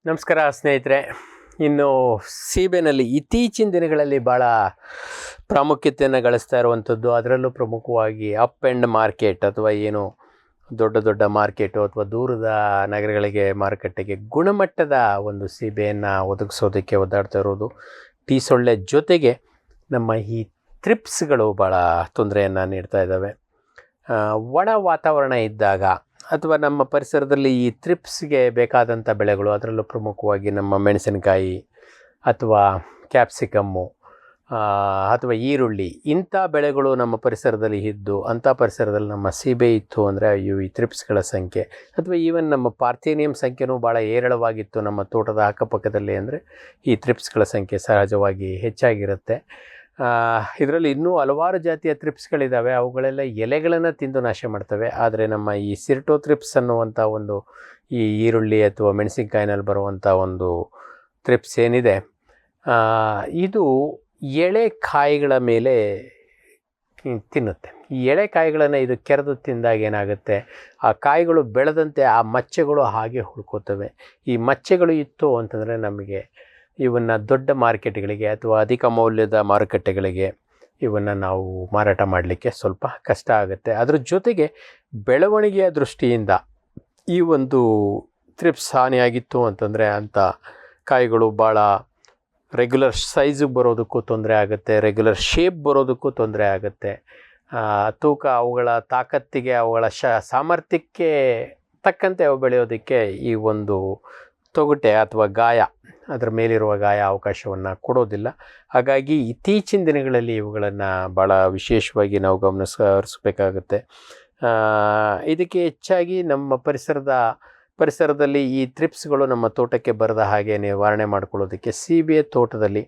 ನಮಸ್ಕಾರ ಸ್ನೇಹಿತರೆ. ಇನ್ನು ಸೀಬೆನಲ್ಲಿ ಇತ್ತೀಚಿನ ದಿನಗಳಲ್ಲಿ ಭಾಳ ಪ್ರಾಮುಖ್ಯತೆಯನ್ನು ಗಳಿಸ್ತಾ ಇರುವಂಥದ್ದು, ಅದರಲ್ಲೂ ಪ್ರಮುಖವಾಗಿ ಅಪ್ ಆ್ಯಂಡ್ ಮಾರ್ಕೆಟ್ ಅಥವಾ ಏನು ದೊಡ್ಡ ದೊಡ್ಡ ಮಾರ್ಕೆಟು ಅಥವಾ ದೂರದ ನಗರಗಳಿಗೆ ಮಾರುಕಟ್ಟೆಗೆ ಗುಣಮಟ್ಟದ ಒಂದು ಸೀಬೆಯನ್ನು ಒದಗಿಸೋದಕ್ಕೆ ಒದ್ದಾಡ್ತಾ ಇರೋದು ಟೀ ಸೊಳ್ಳೆ ಜೊತೆಗೆ ನಮ್ಮ ಈ ಥ್ರಿಪ್ಸ್ಗಳು ಭಾಳ ತೊಂದರೆಯನ್ನು ನೀಡ್ತಾ ಇದ್ದಾವೆ. ಒಣ ವಾತಾವರಣ ಇದ್ದಾಗ ಅಥವಾ ನಮ್ಮ ಪರಿಸರದಲ್ಲಿ ಈ ಥ್ರಿಪ್ಸ್ಗೆ ಬೇಕಾದಂಥ ಬೆಳೆಗಳು, ಅದರಲ್ಲೂ ಪ್ರಮುಖವಾಗಿ ನಮ್ಮ ಮೆಣಸಿನಕಾಯಿ ಅಥವಾ ಕ್ಯಾಪ್ಸಿಕಮ್ಮು ಅಥವಾ ಈರುಳ್ಳಿ, ಇಂಥ ಬೆಳೆಗಳು ನಮ್ಮ ಪರಿಸರದಲ್ಲಿ ಇದ್ದು ಅಂಥ ಪರಿಸರದಲ್ಲಿ ನಮ್ಮ ಸೀಬೆ ಇತ್ತು ಅಂದರೆ ಈ ಥ್ರಿಪ್ಸ್ಗಳ ಸಂಖ್ಯೆ ಅಥವಾ ಈವನ್ ನಮ್ಮ ಪಾರ್ಥೇನಿಯಂ ಸಂಖ್ಯೆನೂ ಭಾಳ ಏರಳವಾಗಿತ್ತು ನಮ್ಮ ತೋಟದ ಅಕ್ಕಪಕ್ಕದಲ್ಲಿ ಅಂದರೆ ಈ ಥ್ರಿಪ್ಸ್ಗಳ ಸಂಖ್ಯೆ ಸಹಜವಾಗಿ ಹೆಚ್ಚಾಗಿರುತ್ತೆ. ಇದರಲ್ಲಿ ಇನ್ನೂ ಹಲವಾರು ಜಾತಿಯ ಥ್ರಿಪ್ಸ್ಗಳಿದ್ದಾವೆ. ಅವುಗಳೆಲ್ಲ ಎಲೆಗಳನ್ನು ತಿಂದು ನಾಶ ಮಾಡ್ತವೆ. ಆದರೆ ನಮ್ಮ ಈ ಸಿರ್ಟೋಥ್ರಿಪ್ಸ್ ಅನ್ನುವಂಥ ಒಂದು ಈ ಈರುಳ್ಳಿ ಅಥವಾ ಮೆಣಸಿನ್ಕಾಯಿನಲ್ಲಿ ಬರುವಂಥ ಒಂದು ಥ್ರಿಪ್ಸ್ ಏನಿದೆ, ಇದು ಎಳೆ ಕಾಯಿಗಳ ಮೇಲೆ ತಿನ್ನುತ್ತೆ. ಈ ಎಳೆ ಕಾಯಿಗಳನ್ನು ಇದು ಕೆರೆದು ತಿಂದಾಗ ಏನಾಗುತ್ತೆ, ಆ ಕಾಯಿಗಳು ಬೆಳೆದಂತೆ ಆ ಮಚ್ಚೆಗಳು ಹಾಗೆ ಉಳ್ಕೋತವೆ. ಈ ಮಚ್ಚೆಗಳು ಇತ್ತು ಅಂತಂದರೆ ನಮಗೆ ಇವನ್ನು ದೊಡ್ಡ ಮಾರ್ಕೆಟ್ಗಳಿಗೆ ಅಥವಾ ಅಧಿಕ ಮೌಲ್ಯದ ಮಾರುಕಟ್ಟೆಗಳಿಗೆ ಇವನ್ನು ನಾವು ಮಾರಾಟ ಮಾಡಲಿಕ್ಕೆ ಸ್ವಲ್ಪ ಕಷ್ಟ ಆಗುತ್ತೆ. ಅದ್ರ ಜೊತೆಗೆ ಬೆಳವಣಿಗೆಯ ದೃಷ್ಟಿಯಿಂದ ಈ ಒಂದು ಥ್ರಿಪ್ಸ್ ಹಾನಿಯಾಗಿತ್ತು ಅಂತಂದರೆ ಅಂಥ ಕಾಯಿಗಳು ಭಾಳ ರೆಗ್ಯುಲರ್ ಸೈಜಿಗೆ ಬರೋದಕ್ಕೂ ತೊಂದರೆ ಆಗುತ್ತೆ, ರೆಗ್ಯುಲರ್ ಶೇಪ್ ಬರೋದಕ್ಕೂ ತೊಂದರೆ ಆಗುತ್ತೆ. ತೂಕ, ಅವುಗಳ ತಾಕತ್ತಿಗೆ, ಅವುಗಳ ಸಾಮರ್ಥ್ಯಕ್ಕೆ ತಕ್ಕಂತೆ ಅವು ಬೆಳೆಯೋದಕ್ಕೆ ಈ ಒಂದು ತೊಗಟೆ ಅಥವಾ ಗಾಯ, ಅದರ ಮೇಲಿರುವ ಗಾಯ ಅವಕಾಶವನ್ನು ಕೊಡೋದಿಲ್ಲ. ಹಾಗಾಗಿ ಇತ್ತೀಚಿನ ದಿನಗಳಲ್ಲಿ ಇವುಗಳನ್ನು ಭಾಳ ವಿಶೇಷವಾಗಿ ನಾವು ಹರಿಸಬೇಕಾಗುತ್ತೆ. ಇದಕ್ಕೆ ಹೆಚ್ಚಾಗಿ ನಮ್ಮ ಪರಿಸರದಲ್ಲಿ ಈ ಥ್ರಿಪ್ಸ್ಗಳು ನಮ್ಮ ತೋಟಕ್ಕೆ ಬರದ ಹಾಗೆ ನಿವಾರಣೆ ಮಾಡ್ಕೊಳ್ಳೋದಕ್ಕೆ ಸೀಬೆ ತೋಟದಲ್ಲಿ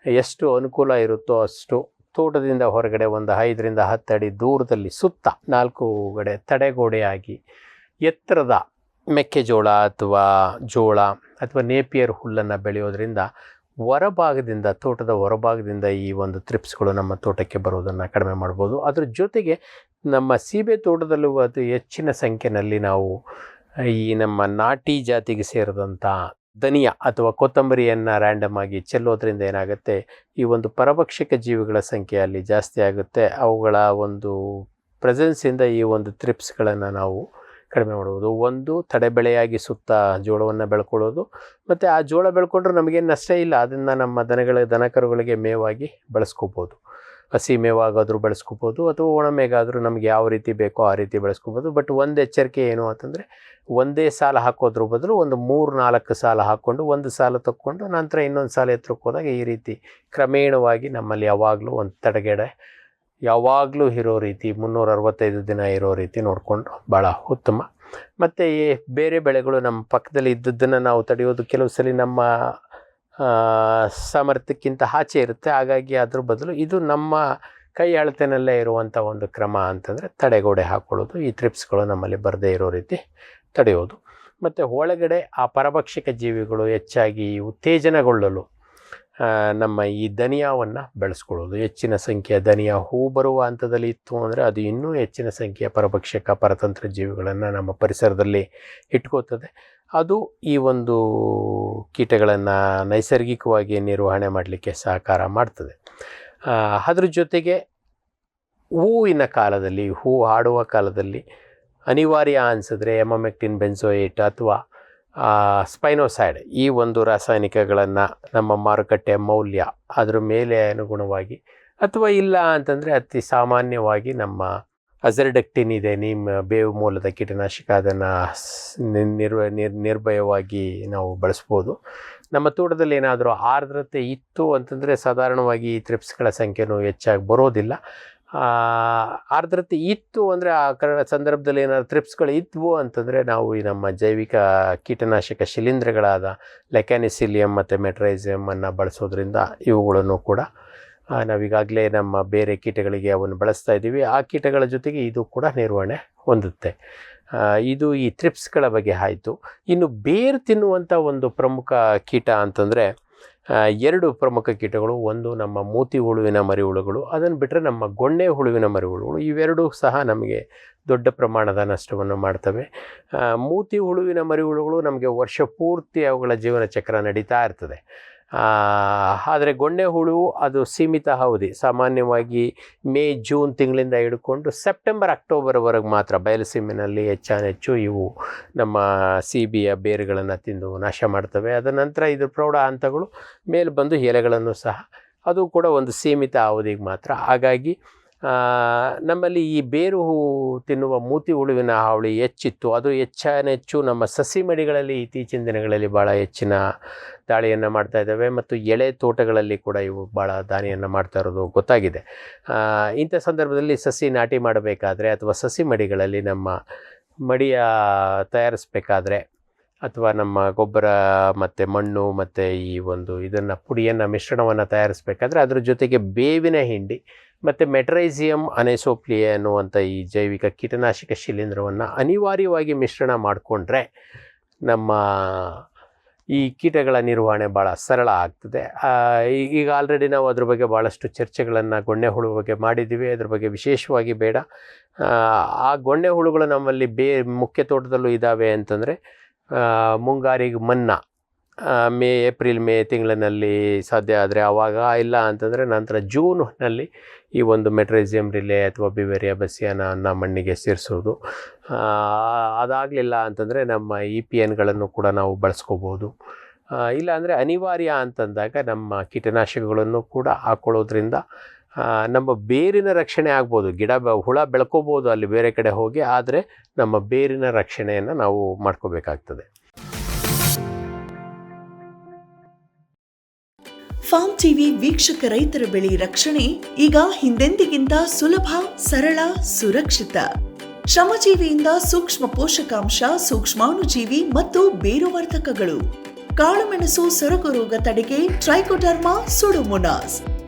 ಎಷ್ಟು ಅನುಕೂಲ ಇರುತ್ತೋ ಅಷ್ಟು ತೋಟದಿಂದ ಹೊರಗಡೆ ಒಂದು 5 ರಿಂದ 10 ಅಡಿ ದೂರದಲ್ಲಿ ಸುತ್ತ 4 ಕಡೆ ತಡೆಗೋಡೆಯಾಗಿ ಎತ್ತರದ ಮೆಕ್ಕೆಜೋಳ ಅಥವಾ ಜೋಳ ಅಥವಾ ನೇಪಿಯರ್ ಹುಲ್ಲನ್ನು ಬೆಳೆಯೋದ್ರಿಂದ ತೋಟದ ಹೊರಭಾಗದಿಂದ ಈ ಒಂದು ಥ್ರಿಪ್ಸ್ಗಳು ನಮ್ಮ ತೋಟಕ್ಕೆ ಬರೋದನ್ನು ಕಡಿಮೆ ಮಾಡ್ಬೋದು. ಅದ್ರ ಜೊತೆಗೆ ನಮ್ಮ ಸೀಬೆ ತೋಟದಲ್ಲೂ ಅದು ಹೆಚ್ಚಿನ ಸಂಖ್ಯೆಯಲ್ಲಿ ನಾವು ಈ ನಮ್ಮ ನಾಟಿ ಜಾತಿಗೆ ಸೇರಿದಂಥ ಧನಿಯಾ ಅಥವಾ ಕೊತ್ತಂಬರಿಯನ್ನು ರ್ಯಾಂಡಮ್ ಆಗಿ ಚೆಲ್ಲೋದ್ರಿಂದ ಏನಾಗುತ್ತೆ, ಈ ಒಂದು ಪರಭಕ್ಷಕ ಜೀವಿಗಳ ಸಂಖ್ಯೆ ಅಲ್ಲಿ ಜಾಸ್ತಿ ಆಗುತ್ತೆ. ಅವುಗಳ ಒಂದು ಪ್ರೆಸೆನ್ಸಿಂದ ಈ ಒಂದು ಥ್ರಿಪ್ಸ್ಗಳನ್ನು ನಾವು ಕಡಿಮೆ ಮಾಡ್ಬೋದು. ಒಂದು ತಡೆಬೆಳೆಯಾಗಿ ಸುತ್ತ ಜೋಳವನ್ನು ಬೆಳ್ಕೊಳ್ಳೋದು, ಮತ್ತು ಆ ಜೋಳ ಬೆಳ್ಕೊಂಡ್ರೆ ನಮಗೇನು ನಷ್ಟ ಇಲ್ಲ. ಅದನ್ನು ನಮ್ಮ ದನಕರುಗಳಿಗೆ ಮೇವಾಗಿ ಬಳಸ್ಕೋಬೋದು. ಹಸಿ ಮೇವಾಗಾದರೂ ಬೆಳೆಸ್ಕೋಬೋದು ಅಥವಾ ಒಣ ಮೇಗಾದರೂ ನಮಗೆ ಯಾವ ರೀತಿ ಬೇಕೋ ಆ ರೀತಿ ಬೆಳೆಸ್ಕೋಬೋದು. ಬಟ್ ಒಂದು ಎಚ್ಚರಿಕೆ ಏನು ಅಂತಂದರೆ, ಒಂದೇ ಸಾಲ ಹಾಕೋದ್ರ ಬದಲು ಒಂದು 3-4 ಸಾಲ ಹಾಕ್ಕೊಂಡು ಒಂದು ಸಾಲ ತಕ್ಕೊಂಡು ನಂತರ ಇನ್ನೊಂದು ಸಾಲ ಎತ್ತರಕ್ಕೆ ಹೋದಾಗ ಈ ರೀತಿ ಕ್ರಮೇಣವಾಗಿ ನಮ್ಮಲ್ಲಿ ಯಾವಾಗಲೂ ಒಂದು ತಡೆಗಡೆ ಯಾವಾಗಲೂ ಇರೋ ರೀತಿ 365 ದಿನ ಇರೋ ರೀತಿ ನೋಡಿಕೊಂಡು ಭಾಳ ಉತ್ತಮ. ಮತ್ತು ಈ ಬೇರೆ ಬೆಳೆಗಳು ನಮ್ಮ ಪಕ್ಕದಲ್ಲಿ ಇದ್ದದ್ದನ್ನು ನಾವು ತಡೆಯೋದು ಕೆಲವು ಸಲ ನಮ್ಮ ಸಾಮರ್ಥ್ಯಕ್ಕಿಂತ ಆಚೆ ಇರುತ್ತೆ. ಹಾಗಾಗಿ ಅದ್ರ ಬದಲು ಇದು ನಮ್ಮ ಕೈ ಅಳತೆನಲ್ಲೇ ಇರುವಂಥ ಒಂದು ಕ್ರಮ ಅಂತಂದರೆ ತಡೆಗೋಡೆ ಹಾಕ್ಕೊಳ್ಳೋದು, ಈ ಥ್ರಿಪ್ಸ್ಗಳು ನಮ್ಮಲ್ಲಿ ಬರದೇ ಇರೋ ರೀತಿ ತಡೆಯೋದು. ಮತ್ತು ಒಳಗಡೆ ಆ ಪರಭಕ್ಷಕ ಜೀವಿಗಳು ಹೆಚ್ಚಾಗಿ ಉತ್ತೇಜನಗೊಳ್ಳಲು ನಮ್ಮ ಈ ಧನಿಯಾವನ್ನು ಬೆಳೆಸ್ಕೊಳ್ಳೋದು. ಹೆಚ್ಚಿನ ಸಂಖ್ಯೆಯ ಧನಿಯಾ ಹೂ ಬರುವ ಹಂತದಲ್ಲಿ ಇತ್ತು ಅಂದರೆ ಅದು ಇನ್ನೂ ಹೆಚ್ಚಿನ ಸಂಖ್ಯೆಯ ಪರಭಕ್ಷಕ ಪರತಂತ್ರ ಜೀವಿಗಳನ್ನು ನಮ್ಮ ಪರಿಸರದಲ್ಲಿ ಇಟ್ಕೋತದೆ. ಅದು ಈ ಒಂದು ಕೀಟಗಳನ್ನು ನೈಸರ್ಗಿಕವಾಗಿ ನಿರ್ವಹಣೆ ಮಾಡಲಿಕ್ಕೆ ಸಹಕಾರ ಮಾಡ್ತದೆ. ಅದ್ರ ಜೊತೆಗೆ ಹೂವಿನ ಕಾಲದಲ್ಲಿ, ಹೂ ಆಡುವ ಕಾಲದಲ್ಲಿ ಅನಿವಾರ್ಯ ಅನಿಸಿದ್ರೆ ಎಮಮೆಕ್ಟಿನ್ ಬೆನ್ಸೋಯೇಟ್ ಅಥವಾ ಸ್ಪೈನೋಸೈಡ್, ಈ ಒಂದು ರಾಸಾಯನಿಕಗಳನ್ನು ನಮ್ಮ ಮಾರುಕಟ್ಟೆ ಮೌಲ್ಯ ಅದರ ಮೇಲೆ ಅನುಗುಣವಾಗಿ, ಅಥವಾ ಇಲ್ಲ ಅಂತಂದರೆ ಅತಿ ಸಾಮಾನ್ಯವಾಗಿ ನಮ್ಮ ಅಜರ್ಡಕ್ಟಿನ್ ಇದೆ, ಬೇವು ಮೂಲದ ಕೀಟನಾಶಕ, ಅದನ್ನು ನಿರ್ಭಯವಾಗಿ ನಾವು ಬಳಸ್ಬೋದು. ನಮ್ಮ ತೋಟದಲ್ಲಿ ಏನಾದರೂ ಆರ್ದ್ರತೆ ಇತ್ತು ಅಂತಂದರೆ ಸಾಧಾರಣವಾಗಿ ಈ ಥ್ರಿಪ್ಸ್ಗಳ ಸಂಖ್ಯೆನೂ ಹೆಚ್ಚಾಗಿ ಬರೋದಿಲ್ಲ. ಆರ್ದ್ರತೆ ಇತ್ತು ಅಂದರೆ ಆ ಸಂದರ್ಭದಲ್ಲಿ ಏನಾದ್ರು ಥ್ರಿಪ್ಸ್ಗಳು ಇದ್ವು ಅಂತಂದರೆ ನಾವು ಈ ನಮ್ಮ ಜೈವಿಕ ಕೀಟನಾಶಕ ಶಿಲೀಂಧ್ರಗಳಾದ ಲೆಕ್ಯಾನಿಸಿಲಿಯಂ ಮತ್ತು ಮೆಟ್ರೈಸಿಯಮನ್ನು ಬಳಸೋದ್ರಿಂದ ಇವುಗಳನ್ನು ಕೂಡ ನಾವೀಗಾಗಲೇ ನಮ್ಮ ಬೇರೆ ಕೀಟಗಳಿಗೆ ಅವನ್ನು ಬಳಸ್ತಾ ಇದ್ದೀವಿ. ಆ ಕೀಟಗಳ ಜೊತೆಗೆ ಇದು ಕೂಡ ನಿರ್ವಹಣೆ ಹೊಂದುತ್ತೆ. ಇದು ಈ ಥ್ರಿಪ್ಸ್ಗಳ ಬಗ್ಗೆ ಆಯಿತು. ಇನ್ನು ಬೇರು ತಿನ್ನುವಂಥ ಒಂದು ಪ್ರಮುಖ ಕೀಟ ಅಂತಂದರೆ ಎರಡು ಪ್ರಮುಖ ಕೀಟಗಳು. ಒಂದು ನಮ್ಮ ಮೂತಿ ಹುಳುವಿನ ಮರಿಹುಳುಗಳು, ಅದನ್ನು ಬಿಟ್ಟರೆ ನಮ್ಮ ಗೊಣ್ಣೆ ಹುಳುವಿನ ಮರಿಹುಳುಗಳು. ಇವೆರಡೂ ಸಹ ನಮಗೆ ದೊಡ್ಡ ಪ್ರಮಾಣದ ನಷ್ಟವನ್ನು ಮಾಡ್ತವೆ. ಮೂತಿ ಹುಳುವಿನ ಮರಿಹುಳುಗಳು ನಮಗೆ ವರ್ಷ ಪೂರ್ತಿ ಅವುಗಳ ಜೀವನ ಚಕ್ರ ನಡೀತಾ ಇರ್ತದೆ. ಆದರೆ ಗೊಣ್ಣೆ ಹುಳು ಅದು ಸೀಮಿತ ಅವಧಿ, ಸಾಮಾನ್ಯವಾಗಿ ಮೇ ಜೂನ್ ತಿಂಗಳಿಂದ ಹಿಡ್ಕೊಂಡು ಸೆಪ್ಟೆಂಬರ್ ಅಕ್ಟೋಬರ್ವರೆಗೆ ಮಾತ್ರ ಬಯಲುಸೀಮೆಯಲ್ಲಿ ಹೆಚ್ಚಾನೆಚ್ಚು ಇವು ನಮ್ಮ ಸೀಬೆಯ ಬೇರುಗಳನ್ನು ತಿಂದು ನಾಶ ಮಾಡ್ತವೆ. ಅದರ ನಂತರ ಇದ್ರ ಪ್ರೌಢ ಹಂತಗಳು ಮೇಲೆ ಬಂದು ಎಲೆಗಳನ್ನು ಸಹ, ಅದು ಕೂಡ ಒಂದು ಸೀಮಿತ ಅವಧಿಗೆ ಮಾತ್ರ. ಹಾಗಾಗಿ ನಮ್ಮಲ್ಲಿ ಈ ಬೇರು ತಿನ್ನುವ ಮೂತಿ ಹುಳುವಿನ ಹಾವಳಿ ಹೆಚ್ಚಿತ್ತು. ಅದು ಹೆಚ್ಚಾನೆಚ್ಚು ನಮ್ಮ ಸಸಿ ಮಡಿಗಳಲ್ಲಿ ಇತ್ತೀಚಿನ ದಿನಗಳಲ್ಲಿ ಭಾಳ ಹೆಚ್ಚಿನ ದಾಳಿಯನ್ನು ಮಾಡ್ತಾ ಇದ್ದಾವೆ ಮತ್ತು ಎಳೆ ತೋಟಗಳಲ್ಲಿ ಕೂಡ ಇವು ಭಾಳ ದಾಳಿಯನ್ನು ಮಾಡ್ತಾ ಇರೋದು ಗೊತ್ತಾಗಿದೆ. ಇಂಥ ಸಂದರ್ಭದಲ್ಲಿ ಸಸಿ ನಾಟಿ ಮಾಡಬೇಕಾದ್ರೆ ಅಥವಾ ಸಸಿ ಮಡಿಗಳಲ್ಲಿ ನಮ್ಮ ಮಡಿಯ ತಯಾರಿಸಬೇಕಾದ್ರೆ ಅಥವಾ ನಮ್ಮ ಗೊಬ್ಬರ ಮತ್ತು ಮಣ್ಣು ಮತ್ತು ಈ ಒಂದು ಇದನ್ನು ಪುಡಿಯನ್ನು ಮಿಶ್ರಣವನ್ನು ತಯಾರಿಸಬೇಕಾದ್ರೆ ಅದ್ರ ಜೊತೆಗೆ ಬೇವಿನ ಹಿಂಡಿ ಮತ್ತು ಮೆಟ್ರೈಸಿಯಮ್ ಅನೆಸೋಪ್ಲಿಯೆ ಅನ್ನುವಂಥ ಈ ಜೈವಿಕ ಕೀಟನಾಶಕ ಶಿಲೀಂಧ್ರವನ್ನು ಅನಿವಾರ್ಯವಾಗಿ ಮಿಶ್ರಣ ಮಾಡಿಕೊಂಡ್ರೆ ನಮ್ಮ ಈ ಕೀಟಗಳ ನಿರ್ವಹಣೆ ಭಾಳ ಸರಳ ಆಗ್ತದೆ. ಈಗ ಆಲ್ರೆಡಿ ನಾವು ಅದ್ರ ಬಗ್ಗೆ ಭಾಳಷ್ಟು ಚರ್ಚೆಗಳನ್ನು ಗೊಣ್ಣೆ ಹುಳು ಬಗ್ಗೆ ಮಾಡಿದ್ದೀವಿ. ಅದ್ರ ಬಗ್ಗೆ ವಿಶೇಷವಾಗಿ ಬೇಡ. ಆ ಗೊಣ್ಣೆ ಹುಳುಗಳು ನಮ್ಮಲ್ಲಿ ಮುಖ್ಯ ತೋಟದಲ್ಲೂ ಇದ್ದಾವೆ ಅಂತಂದರೆ ಮುಂಗಾರಿಗೆ ಏಪ್ರಿಲ್ ಮೇ ತಿಂಗಳಿನಲ್ಲಿ ಸಾಧ್ಯ ಆದರೆ ಆವಾಗ, ಇಲ್ಲ ಅಂತಂದರೆ ನಂತರ ಜೂನ್ನಲ್ಲಿ ಈ ಒಂದು ಮೆಟ್ರೈಸಿಯಮ್ ರಿಲೆ ಅಥವಾ ಬಿವೇರಿಯಾ ಬಸಿಯಾನ ಮಣ್ಣಿಗೆ ಸೇರಿಸೋದು. ಅದಾಗಲಿಲ್ಲ ಅಂತಂದರೆ ನಮ್ಮ EPNಗಳನ್ನು ಕೂಡ ನಾವು ಬಳಸ್ಕೋಬೋದು. ಇಲ್ಲ ಅಂದರೆ ಅನಿವಾರ್ಯ ಅಂತಂದಾಗ ನಮ್ಮ ಕೀಟನಾಶಕಗಳನ್ನು ಕೂಡ ಹಾಕ್ಕೊಳ್ಳೋದ್ರಿಂದ ನಮ್ಮ ಬೇರಿನ ರಕ್ಷಣೆ ಆಗ್ಬೋದು. ಹುಳ ಬೆಳ್ಕೋಬೋದು ಅಲ್ಲಿ ಬೇರೆ ಕಡೆ ಹೋಗಿ, ಆದರೆ ನಮ್ಮ ಬೇರಿನ ರಕ್ಷಣೆಯನ್ನು ನಾವು ಮಾಡ್ಕೋಬೇಕಾಗ್ತದೆ. ಫಾರ್ಮ್ ಟಿವಿ ವೀಕ್ಷಕ ರೈತರ ಬೆಳೆ ರಕ್ಷಣೆ ಈಗ ಹಿಂದೆಂದಿಗಿಂತ ಸುಲಭ, ಸರಳ, ಸುರಕ್ಷಿತ. ಶ್ರಮಜೀವಿಯಿಂದ ಸೂಕ್ಷ್ಮ ಪೋಷಕಾಂಶ, ಸೂಕ್ಷ್ಮಾಣುಜೀವಿ ಮತ್ತು ಬೇರುವರ್ಧಕಗಳು. ಕಾಳುಮೆಣಸು ಸೊರಗು ರೋಗ ತಡೆಗೆ ಟ್ರೈಕೋಡರ್ಮಾ ಸುಡೋಮೋನಾಸ್.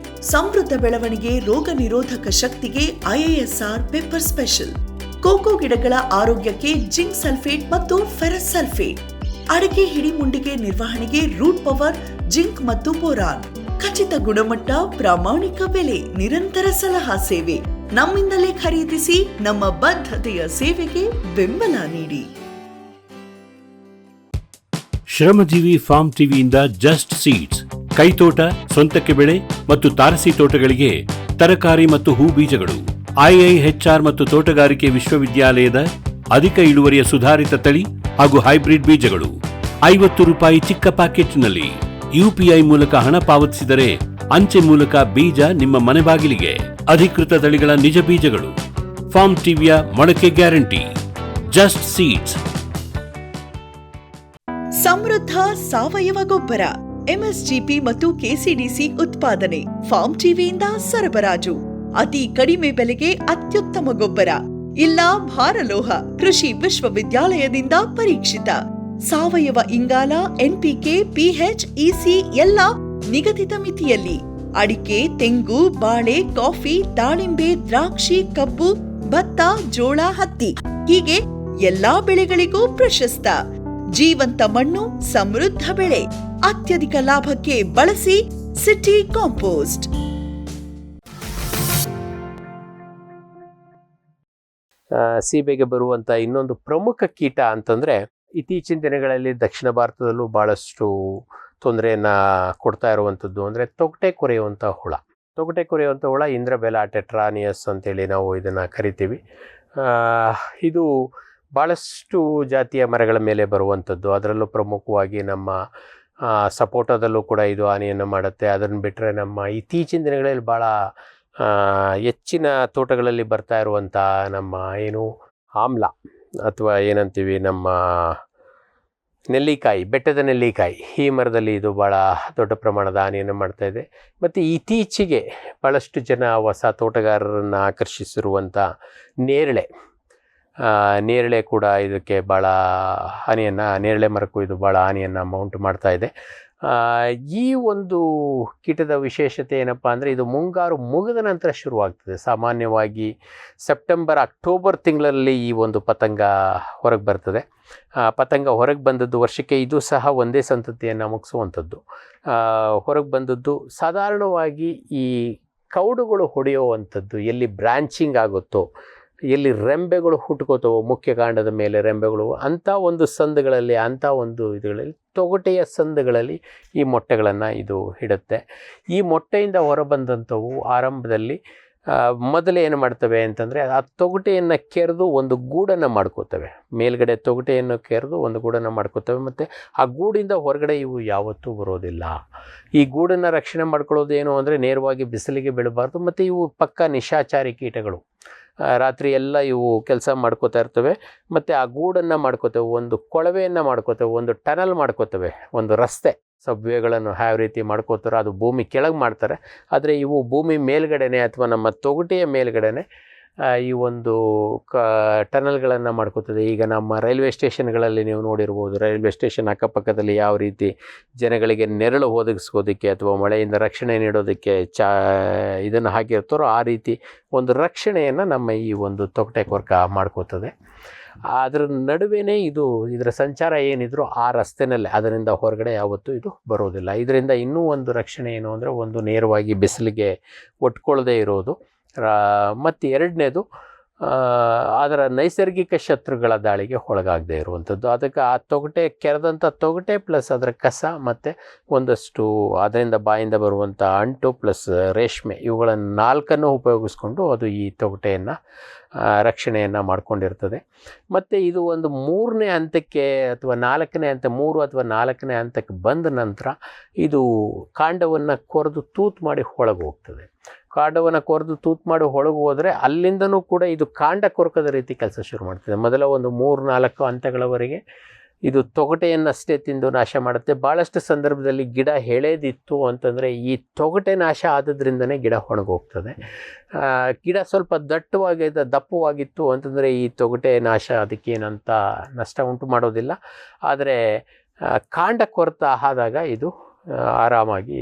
ಸಮೃದ್ಧ ಬೆಳವಣಿಗೆ, ರೋಗ ನಿರೋಧಕ ಶಕ್ತಿಗೆ IISR ಪೆಪ್ಪರ್ ಸ್ಪೆಷಲ್. ಕೋಕೋ ಗಿಡಗಳ ಆರೋಗ್ಯಕ್ಕೆ ಜಿಂಕ್ ಸಲ್ಫೇಟ್ ಮತ್ತು ಫೆರಸ್ ಸಲ್ಫೇಟ್. ಅಡಿಕೆ ಹಿಡಿಮುಂಡಿಗೆ ನಿರ್ವಹಣೆಗೆ ರೂಟ್ ಪವರ್, ಜಿಂಕ್ ಮತ್ತು ಬೋರಾನ್. ಖಚಿತ ಗುಣಮಟ್ಟ, ಪ್ರಾಮಾಣಿಕ ಬೆಲೆ, ನಿರಂತರ ಸಲಹಾ ಸೇವೆ. ನಮ್ಮಿಂದಲೇ ಖರೀದಿಸಿ, ನಮ್ಮ ಬದ್ಧತೆಯ ಸೇವೆಗೆ ಬೆಂಬಲ ನೀಡಿ. ಶ್ರಮಜೀವಿ ಫಾರ್ಮ್ ಟಿವಿಯಿಂದ ಜಸ್ಟ್ ಸೀಡ್ಸ್, ಕೈತೋಟ, ಸ್ವಂತಕ್ಕೆ ಬೆಳೆ ಮತ್ತು ತಾರಸಿ ತೋಟಗಳಿಗೆ ತರಕಾರಿ ಮತ್ತು ಹೂ ಬೀಜಗಳು. IIHR ಮತ್ತು ತೋಟಗಾರಿಕೆ ವಿಶ್ವವಿದ್ಯಾಲಯದ ಅಧಿಕ ಇಳುವರಿಯ ಸುಧಾರಿತ ತಳಿ ಹಾಗೂ ಹೈಬ್ರಿಡ್ ಬೀಜಗಳು. 50 ರೂಪಾಯಿ ಚಿಕ್ಕ ಪ್ಯಾಕೆಟ್ನಲ್ಲಿ. UPI ಮೂಲಕ ಹಣ ಪಾವತಿಸಿದರೆ ಅಂಚೆ ಮೂಲಕ ಬೀಜ ನಿಮ್ಮ ಮನೆ ಬಾಗಿಲಿಗೆ. ಅಧಿಕೃತ ತಳಿಗಳ ನಿಜ ಬೀಜಗಳು. ಫಾರ್ಮ್ ಟಿವಿಯ ಮೊಳಕೆ ಗ್ಯಾರಂಟಿ. Just seeds. ಸಮೃದ್ಧ ಸಾವಯವ ಗೊಬ್ಬರ, MSGP ಮತ್ತು KCDC ಉತ್ಪಾದನೆ. ಫಾರ್ಮ್ ಟಿವಿಯಿಂದ ಸರಬರಾಜು. ಅತಿ ಕಡಿಮೆ ಬೆಲೆಗೆ ಅತ್ಯುತ್ತಮ ಗೊಬ್ಬರ. ಇಲ್ಲ ಭಾರಲೋಹ, ಕೃಷಿ ವಿಶ್ವವಿದ್ಯಾಲಯದಿಂದ ಪರೀಕ್ಷಿತ. ಸಾವಯವ ಇಂಗಾಲ, NPK, PH, EC ಎಲ್ಲ ನಿಗದಿತ ಮಿತಿಯಲ್ಲಿ. ಅಡಿಕೆ, ತೆಂಗು, ಬಾಳೆ, ಕಾಫಿ, ದಾಳಿಂಬೆ, ದ್ರಾಕ್ಷಿ, ಕಬ್ಬು, ಭತ್ತ, ಜೋಳ, ಹತ್ತಿ ಹೀಗೆ ಎಲ್ಲಾ ಬೆಳೆಗಳಿಗೂ ಪ್ರಶಸ್ತ. ಜೀವಂತ ಮಣ್ಣು, ಸಮೃದ್ಧ ಬೆಳೆ. ಅತ್ಯಧಿಕ ಲಾಭಕ್ಕೆ ಬಳಸಿ ಸಿಟಿ ಕಾಂಪೋಸ್ಟ್. ಸೀಬೆಗೆ ಬರುವಂಥ ಇನ್ನೊಂದು ಪ್ರಮುಖ ಕೀಟ ಅಂತಂದರೆ, ಇತ್ತೀಚಿನ ದಿನಗಳಲ್ಲಿ ದಕ್ಷಿಣ ಭಾರತದಲ್ಲೂ ಭಾಳಷ್ಟು ತೊಂದರೆಯನ್ನು ಕೊಡ್ತಾ ಇರುವಂಥದ್ದು ಅಂದರೆ ತೊಗಟೆ ಕೊರೆಯುವಂಥ ಹುಳ. ತೊಗಟೆ ಕೊರೆಯುವಂಥ ಹುಳ ಇಂದ್ರಬೆಲ ಟೆಟ್ರಾನಿಯಸ್ ಅಂತೇಳಿ ನಾವು ಇದನ್ನು ಕರಿತೀವಿ. ಇದು ಭಾಳಷ್ಟು ಜಾತಿಯ ಮರಗಳ ಮೇಲೆ ಬರುವಂಥದ್ದು. ಅದರಲ್ಲೂ ಪ್ರಮುಖವಾಗಿ ನಮ್ಮ ಸಪೋಟದಲ್ಲೂ ಕೂಡ ಇದು ಹಾನಿಯನ್ನು ಮಾಡುತ್ತೆ. ಅದನ್ನು ಬಿಟ್ಟರೆ ನಮ್ಮ ಇತ್ತೀಚಿನ ದಿನಗಳಲ್ಲಿ ಭಾಳ ಹೆಚ್ಚಿನ ತೋಟಗಳಲ್ಲಿ ಬರ್ತಾ ಇರುವಂಥ ನಮ್ಮ ಆಮ್ಲ ಅಥವಾ ಏನಂತೀವಿ ನಮ್ಮ ನೆಲ್ಲಿಕಾಯಿ, ಬೆಟ್ಟದ ನೆಲ್ಲಿಕಾಯಿ, ಈ ಮರದಲ್ಲಿ ಇದು ಭಾಳ ದೊಡ್ಡ ಪ್ರಮಾಣದ ಹಾನಿಯನ್ನು ಮಾಡ್ತಾಯಿದೆ. ಮತ್ತು ಇತ್ತೀಚೆಗೆ ಭಾಳಷ್ಟು ಜನ ಹೊಸ ತೋಟಗಾರರನ್ನು ಆಕರ್ಷಿಸಿರುವಂಥ ನೇರಳೆ ಕೂಡ ಇದಕ್ಕೆ ಭಾಳ ನೇರಳೆ ಮರಕ್ಕೂ ಇದು ಭಾಳ ಹಾನಿಯನ್ನು ಮೌಂಟು ಮಾಡ್ತಾ ಇದೆ. ಈ ಒಂದು ಕೀಟದ ವಿಶೇಷತೆ ಏನಪ್ಪ ಅಂದರೆ ಇದು ಮುಂಗಾರು ಮುಗಿದ ನಂತರ ಶುರುವಾಗ್ತದೆ. ಸಾಮಾನ್ಯವಾಗಿ ಸೆಪ್ಟೆಂಬರ್ ಅಕ್ಟೋಬರ್ ತಿಂಗಳಲ್ಲಿ ಈ ಒಂದು ಪತಂಗ ಹೊರಗೆ ಬರ್ತದೆ. ಪತಂಗ ಹೊರಗೆ ಬಂದದ್ದು ವರ್ಷಕ್ಕೆ ಇದು ಸಹ ಒಂದೇ ಸಂತತಿಯನ್ನು ಮುಗಿಸುವಂಥದ್ದು. ಹೊರಗೆ ಬಂದದ್ದು ಸಾಧಾರಣವಾಗಿ ಈ ಕೌಡುಗಳು ಹೊಡೆಯುವಂಥದ್ದು ಎಲ್ಲಿ ಬ್ರ್ಯಾಂಚಿಂಗ್ ಆಗುತ್ತೋ, ಎಲ್ಲಿ ರೆಂಬೆಗಳು ಹುಟ್ಕೋತವೋ, ಮುಖ್ಯ ಕಾಂಡದ ಮೇಲೆ ರೆಂಬೆಗಳು, ಅಂಥ ಒಂದು ಸಂದುಗಳಲ್ಲಿ, ಅಂಥ ಒಂದು ಇದರಲ್ಲಿ, ತೊಗಟೆಯ ಸಂದುಗಳಲ್ಲಿ ಈ ಮೊಟ್ಟೆಗಳನ್ನು ಇದು ಇಡುತ್ತೆ. ಈ ಮೊಟ್ಟೆಯಿಂದ ಹೊರಬಂದಂಥವು ಆರಂಭದಲ್ಲಿ ಮೊದಲು ಏನು ಮಾಡ್ತವೆ ಅಂತಂದರೆ ಆ ತೊಗಟೆಯನ್ನು ಕೆರೆದು ಒಂದು ಗೂಡನ್ನು ಮಾಡ್ಕೋತವೆ. ಮೇಲ್ಗಡೆ ತೊಗಟೆಯನ್ನು ಕೆರೆದು ಒಂದು ಗೂಡನ್ನು ಮಾಡ್ಕೋತವೆ ಮತ್ತು ಆ ಗೂಡಿಂದ ಹೊರಗಡೆ ಇವು ಯಾವತ್ತೂ ಬರೋದಿಲ್ಲ. ಈ ಗೂಡನ್ನು ರಕ್ಷಣೆ ಮಾಡ್ಕೊಳ್ಳೋದು ಏನು ಅಂದರೆ ನೇರವಾಗಿ ಬಿಸಿಲಿಗೆ ಬೀಳಬಾರ್ದು. ಮತ್ತು ಇವು ಪಕ್ಕಾ ನಿಶಾಚಾರಿ ಕೀಟಗಳು. ರಾತ್ರಿ ಎಲ್ಲ ಇವು ಕೆಲಸ ಮಾಡ್ಕೋತಾ ಇರ್ತವೆ ಮತ್ತು ಆ ಗೂಡನ್ನು ಮಾಡ್ಕೋತವೆ, ಒಂದು ಕೊಳವೆಯನ್ನು ಮಾಡ್ಕೋತವೆ, ಒಂದು ಟನಲ್ ಮಾಡ್ಕೋತವೆ, ಒಂದು ರಸ್ತೆ ಸಬ್ವೇಗಳನ್ನು ಯಾವ ರೀತಿ ಮಾಡ್ಕೋತಾರೋ ಅದು ಭೂಮಿ ಕೆಳಗೆ ಮಾಡ್ತಾರೆ. ಆದರೆ ಇವು ಭೂಮಿ ಮೇಲ್ಗಡೆನೆ ಅಥವಾ ನಮ್ಮ ತೊಗಟೆಯ ಮೇಲ್ಗಡೆನೆ ಈ ಒಂದು ಟನಲ್ಗಳನ್ನು ಮಾಡ್ಕೋತದೆ. ಈಗ ನಮ್ಮ ರೈಲ್ವೆ ಸ್ಟೇಷನ್ಗಳಲ್ಲಿ ನೀವು ನೋಡಿರ್ಬೋದು, ರೈಲ್ವೆ ಸ್ಟೇಷನ್ ಅಕ್ಕಪಕ್ಕದಲ್ಲಿ ಯಾವ ರೀತಿ ಜನಗಳಿಗೆ ನೆರಳು ಒದಗಿಸ್ಕೋದಕ್ಕೆ ಅಥವಾ ಮಳೆಯಿಂದ ರಕ್ಷಣೆ ನೀಡೋದಕ್ಕೆ ಇದನ್ನು ಹಾಕಿರ್ತಾರೋ ಆ ರೀತಿ ಒಂದು ರಕ್ಷಣೆಯನ್ನು ನಮ್ಮ ಈ ಒಂದು ತೊಗಟೆ ಕೊರ್ಕ ಮಾಡ್ಕೋತದೆ. ಅದರ ನಡುವೆನೇ ಇದರ ಸಂಚಾರ ಏನಿದ್ರು ಆ ರಸ್ತೆನಲ್ಲೇ, ಅದರಿಂದ ಹೊರಗಡೆ ಯಾವತ್ತೂ ಇದು ಬರೋದಿಲ್ಲ. ಇದರಿಂದ ಇನ್ನೂ ಒಂದು ರಕ್ಷಣೆ ಏನು ಅಂದರೆ, ಒಂದು ನೇರವಾಗಿ ಬಿಸಿಲಿಗೆ ಒಟ್ಕೊಳ್ಳದೆ ಇರೋದು, ಮತ್ತು ಎರಡನೇದು ಅದರ ನೈಸರ್ಗಿಕ ಶತ್ರುಗಳ ದಾಳಿಗೆ ಒಳಗಾಗದೇ ಇರುವಂಥದ್ದು. ಅದಕ್ಕೆ ಆ ತೊಗಟೆ ಕೆರೆದಂಥ ತೊಗಟೆ ಪ್ಲಸ್ ಅದರ ಕಸ ಮತ್ತು ಒಂದಷ್ಟು ಅದರಿಂದ ಬಾಯಿಂದ ಬರುವಂಥ ಅಂಟು ಪ್ಲಸ್ ರೇಷ್ಮೆ, ಇವುಗಳನ್ನು 4 ಉಪಯೋಗಿಸ್ಕೊಂಡು ಅದು ಈ ತೊಗಟೆಯನ್ನು ರಕ್ಷಣೆಯನ್ನು ಮಾಡ್ಕೊಂಡಿರ್ತದೆ. ಮತ್ತು ಇದು ಒಂದು 3ನೇ ಹಂತಕ್ಕೆ ಅಥವಾ 4ನೇ ಹಂತ, 3 ಅಥವಾ 4ನೇ ಹಂತಕ್ಕೆ ಬಂದ ನಂತರ ಇದು ಕಾಂಡವನ್ನು ಕೊರೆದು ತೂತು ಮಾಡಿ ಒಳಗೆ ಹೋಗ್ತದೆ. ಕಾಂಡವನ್ನು ಕೊರೆದು ತೂತು ಮಾಡಿ ಒಳಗೆ ಹೋದರೆ ಅಲ್ಲಿಂದನೂ ಕೂಡ ಇದು ಕಾಂಡ ಕೊರಕದ ರೀತಿ ಕೆಲಸ ಶುರು ಮಾಡ್ತದೆ. ಮೊದಲ ಒಂದು 3-4 ಹಂತಗಳವರೆಗೆ ಇದು ತೊಗಟೆಯನ್ನಷ್ಟೇ ತಿಂದು ನಾಶ ಮಾಡುತ್ತೆ. ಭಾಳಷ್ಟು ಸಂದರ್ಭದಲ್ಲಿ ಗಿಡ ಎಳೆದಿತ್ತು ಅಂತಂದರೆ ಈ ತೊಗಟೆ ನಾಶ ಆದದ್ರಿಂದನೇ ಗಿಡ ಒಣಗೋಗ್ತದೆ. ಗಿಡ ಸ್ವಲ್ಪ ದಪ್ಪವಾಗಿತ್ತು ಅಂತಂದರೆ ಈ ತೊಗಟೆ ನಾಶ ಅದಕ್ಕೇನಂತ ನಷ್ಟ ಉಂಟು ಮಾಡೋದಿಲ್ಲ. ಆದರೆ ಕಾಂಡ ಕೊರತ ಆದಾಗ ಇದು ಆರಾಮಾಗಿ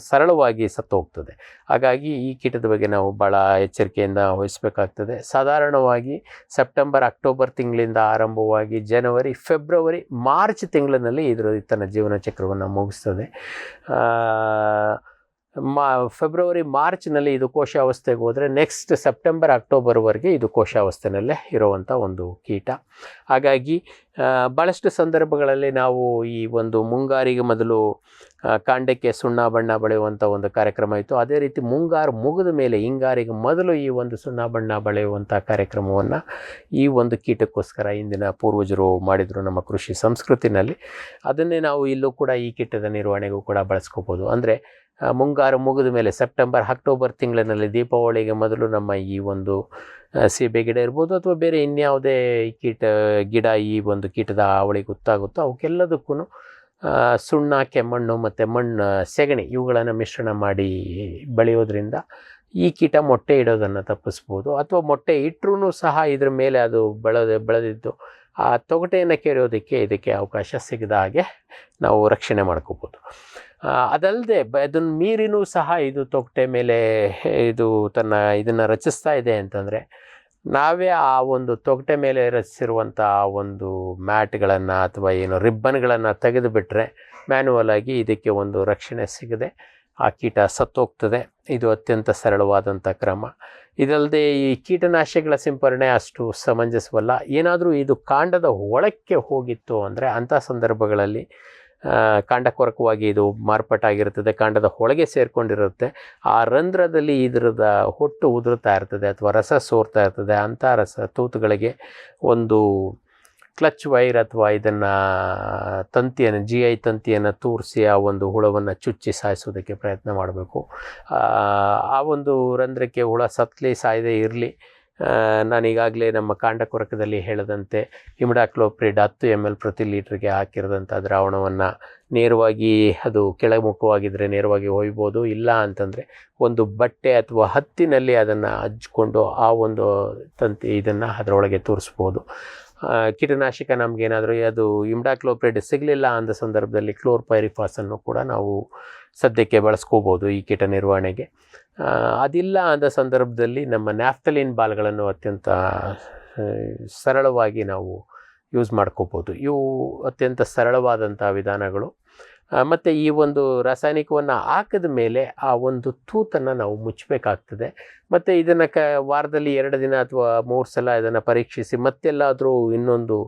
ಸರಳವಾಗಿ ಸತ್ತು ಹೋಗ್ತದೆ. ಹಾಗಾಗಿ ಈ ಕೀಟದ ಬಗ್ಗೆ ನಾವು ಭಾಳ ಎಚ್ಚರಿಕೆಯಿಂದ ವಹಿಸಬೇಕಾಗ್ತದೆ. ಸಾಧಾರಣವಾಗಿ ಸೆಪ್ಟೆಂಬರ್ ಅಕ್ಟೋಬರ್ ತಿಂಗಳಿಂದ ಆರಂಭವಾಗಿ ಜನವರಿ ಫೆಬ್ರವರಿ ಮಾರ್ಚ್ ತಿಂಗಳಿನಲ್ಲಿ ತನ್ನ ಜೀವನ ಚಕ್ರವನ್ನು ಮುಗಿಸ್ತದೆ. ಫೆಬ್ರವರಿ ಮಾರ್ಚ್ನಲ್ಲಿ ಇದು ಕೋಶಾವಸ್ಥೆಗೆ ಹೋದರೆ ನೆಕ್ಸ್ಟ್ ಸೆಪ್ಟೆಂಬರ್ ಅಕ್ಟೋಬರ್ವರೆಗೆ ಇದು ಕೋಶಾವಸ್ಥೆನಲ್ಲೇ ಇರುವಂಥ ಒಂದು ಕೀಟ. ಹಾಗಾಗಿ ಭಾಳಷ್ಟು ಸಂದರ್ಭಗಳಲ್ಲಿ ನಾವು ಈ ಒಂದು ಮುಂಗಾರಿಗೆ ಮೊದಲು ಕಾಂಡಕ್ಕೆ ಸುಣ್ಣ ಬಣ್ಣ ಬಳಿಯುವಂಥ ಒಂದು ಕಾರ್ಯಕ್ರಮ ಇತ್ತು. ಅದೇ ರೀತಿ ಮುಂಗಾರು ಮುಗಿದ ಮೇಲೆ ಹಿಂಗಾರಿಗೆ ಮೊದಲು ಈ ಒಂದು ಸುಣ್ಣ ಬಣ್ಣ ಬಳಿಯುವಂಥ ಕಾರ್ಯಕ್ರಮವನ್ನು ಈ ಒಂದು ಕೀಟಕ್ಕೋಸ್ಕರ ಇಂದಿನ ಪೂರ್ವಜರು ಮಾಡಿದರು ನಮ್ಮ ಕೃಷಿ ಸಂಸ್ಕೃತಿನಲ್ಲಿ. ಅದನ್ನೇ ನಾವು ಇಲ್ಲೂ ಕೂಡ ಈ ಕೀಟದ ನಿರ್ವಹಣೆಗೂ ಕೂಡ ಬಳಸ್ಕೋಬೋದು. ಅಂದರೆ ಮುಂಗಾರು ಮುಗಿದ ಮೇಲೆ ಸೆಪ್ಟೆಂಬರ್ ಅಕ್ಟೋಬರ್ ತಿಂಗಳಿನಲ್ಲಿ ದೀಪಾವಳಿಗೆ ಮೊದಲು ನಮ್ಮ ಈ ಒಂದು ಸೀಬೆ ಗಿಡ ಇರ್ಬೋದು ಅಥವಾ ಬೇರೆ ಇನ್ಯಾವುದೇ ಗಿಡ ಈ ಒಂದು ಕೀಟದ ಹಾವಳಿಗೆ ಗೊತ್ತಾಗುತ್ತೋ ಅವಕ್ಕೆಲ್ಲದಕ್ಕೂ ಸುಣ್ಣ, ಕೆಮ್ಮಣ್ಣು ಮತ್ತು ಸೆಗಣಿ ಇವುಗಳನ್ನು ಮಿಶ್ರಣ ಮಾಡಿ ಬೆಳೆಯೋದ್ರಿಂದ ಈ ಕೀಟ ಮೊಟ್ಟೆ ಇಡೋದನ್ನು ತಪ್ಪಿಸ್ಬೋದು. ಅಥವಾ ಮೊಟ್ಟೆ ಇಟ್ಟರೂ ಸಹ ಇದ್ರ ಮೇಲೆ ಅದು ಬೆಳೆದಿದ್ದು ಆ ತೊಗಟೆಯನ್ನು ಕೆರೆಯೋದಕ್ಕೆ ಇದಕ್ಕೆ ಅವಕಾಶ ಸಿಗದ ಹಾಗೆ ನಾವು ರಕ್ಷಣೆ ಮಾಡ್ಕೋಬೋದು. ಅದಲ್ಲದೆ ಅದನ್ನು ಮೀರಿನೂ ಸಹ ಇದು ತೊಗಟೆ ಮೇಲೆ ಇದನ್ನು ರಚಿಸ್ತಾ ಇದೆ ಅಂತಂದರೆ ನಾವೇ ಆ ಒಂದು ತೊಗಟೆ ಮೇಲೆ ರಚಿಸಿರುವಂಥ ಒಂದು ಮ್ಯಾಟ್ಗಳನ್ನು ಅಥವಾ ರಿಬ್ಬನ್ಗಳನ್ನು ತೆಗೆದುಬಿಟ್ರೆ ಮ್ಯಾನ್ಯುವಲ್ ಆಗಿ ಇದಕ್ಕೆ ಒಂದು ರಕ್ಷಣೆ ಸಿಗದೆ ಆ ಕೀಟ ಸತ್ತೋಗ್ತದೆ. ಇದು ಅತ್ಯಂತ ಸರಳವಾದಂಥ ಕ್ರಮ. ಇದಲ್ಲದೆ ಈ ಕೀಟನಾಶಕಗಳ ಸಿಂಪರಣೆ ಅಷ್ಟು ಸಮಂಜಸವಲ್ಲ. ಏನಾದರೂ ಇದು ಕಾಂಡದ ಒಳಕ್ಕೆ ಹೋಗಿತ್ತು ಅಂದರೆ ಅಂಥ ಸಂದರ್ಭಗಳಲ್ಲಿ ಕಾಂಡ ಕೊರಕವಾಗಿ ಇದು ಮಾರ್ಪಾಟಾಗಿರ್ತದೆ, ಕಾಂಡದ ಒಳಗೆ ಸೇರಿಕೊಂಡಿರುತ್ತೆ. ಆ ರಂಧ್ರದಲ್ಲಿ ಇದರದ ಹೊಟ್ಟು ಉದುರುತ್ತಾ ಇರ್ತದೆ ಅಥವಾ ರಸ ಸೋರ್ತಾ ಇರ್ತದೆ. ಅಂಥ ತೂತುಗಳಿಗೆ ಒಂದು ಕ್ಲಚ್ ವೈರ್ ಅಥವಾ ತಂತಿಯನ್ನು GI ತಂತಿಯನ್ನು ತೂರಿಸಿ ಆ ಒಂದು ಹುಳವನ್ನು ಚುಚ್ಚಿ ಸಾಯಿಸೋದಕ್ಕೆ ಪ್ರಯತ್ನ ಮಾಡಬೇಕು. ಆ ಒಂದು ರಂಧ್ರಕ್ಕೆ ಹುಳ ಸತ್ತಲಿ ಸಾಯದೇ ಇರಲಿ. ನಾನೀಗಾಗಲೇ ನಮ್ಮ ಕಾಂಡ ಕೊರಕದಲ್ಲಿ ಹೇಳಿದಂತೆ ಇಮಿಡಾಕ್ಲೋಪ್ರಿಡ್ 10 ml ಪ್ರತಿ ಲೀಟ್ರಿಗೆ ಹಾಕಿರೋದಂಥ ದ್ರಾವಣವನ್ನು ನೇರವಾಗಿ ಅದು ಕೆಳಮುಖವಾಗಿದ್ದರೆ ನೇರವಾಗಿ ಒಯ್ಬೋದು. ಇಲ್ಲ ಅಂತಂದರೆ ಒಂದು ಬಟ್ಟೆ ಅಥವಾ ಹತ್ತಿನಲ್ಲಿ ಅದನ್ನು ಹಚ್ಕೊಂಡು ಆ ಒಂದು ತಂತಿ ಇದನ್ನು ಅದರೊಳಗೆ ತೂರಿಸ್ಬೋದು. ಕೀಟನಾಶಕ ನಮಗೇನಾದರೂ ಅದು ಇಮ್ಡಾಕ್ಲೋಪ್ರಿಡ್ ಸಿಗಲಿಲ್ಲ ಅಂದ ಸಂದರ್ಭದಲ್ಲಿ ಕ್ಲೋರ್ಪೈರಿಫಾಸನ್ನು ಕೂಡ ನಾವು ಸದ್ಯಕ್ಕೆ ಬಳಸ್ಕೋಬೋದು ಈ ಕೀಟ ನಿರ್ವಹಣೆಗೆ. ಅದಿಲ್ಲ ಅಂದ ಸಂದರ್ಭದಲ್ಲಿ ನಮ್ಮ ನ್ಯಾಫ್ತಲಿನ್ ಬಾಲ್ಗಳನ್ನು ಅತ್ಯಂತ ಸರಳವಾಗಿ ನಾವು ಯೂಸ್ ಮಾಡ್ಕೋಬೋದು. ಇವು ಅತ್ಯಂತ ಸರಳವಾದಂಥ ವಿಧಾನಗಳು. ಮತ್ತು ಈ ಒಂದು ರಾಸಾಯನಿಕವನ್ನು ಹಾಕಿದ ಮೇಲೆ ಆ ಒಂದು ತೂತನ್ನು ನಾವು ಮುಚ್ಚಬೇಕಾಗ್ತದೆ. ಮತ್ತು ಇದನ್ನು ವಾರದಲ್ಲಿ 2 ದಿನ ಅಥವಾ 3 ಸಲ ಇದನ್ನು ಪರೀಕ್ಷಿಸಿ ಮತ್ತೆಲ್ಲಾದರೂ ಇನ್ನೊಂದು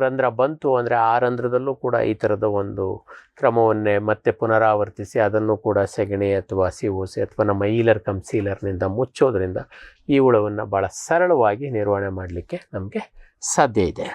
ರಂಧ್ರ ಬಂತು ಅಂದರೆ ಆ ರಂಧ್ರದಲ್ಲೂ ಕೂಡ ಈ ಥರದ ಒಂದು ಕ್ರಮವನ್ನೇ ಮತ್ತೆ ಪುನರಾವರ್ತಿಸಿ ಅದನ್ನು ಕೂಡ ಸೆಗಣಿ ಅಥವಾ COC ಅಥವಾ ನಮ್ಮ ಈಲರ್ ಕಮ್ ಸೀಲರ್ನಿಂದ ಮುಚ್ಚೋದ್ರಿಂದ ಈ ಹುಳವನ್ನು ಭಾಳ ಸರಳವಾಗಿ ನಿರ್ವಹಣೆ ಮಾಡಲಿಕ್ಕೆ ನಮಗೆ ಸಾಧ್ಯ ಇದೆ.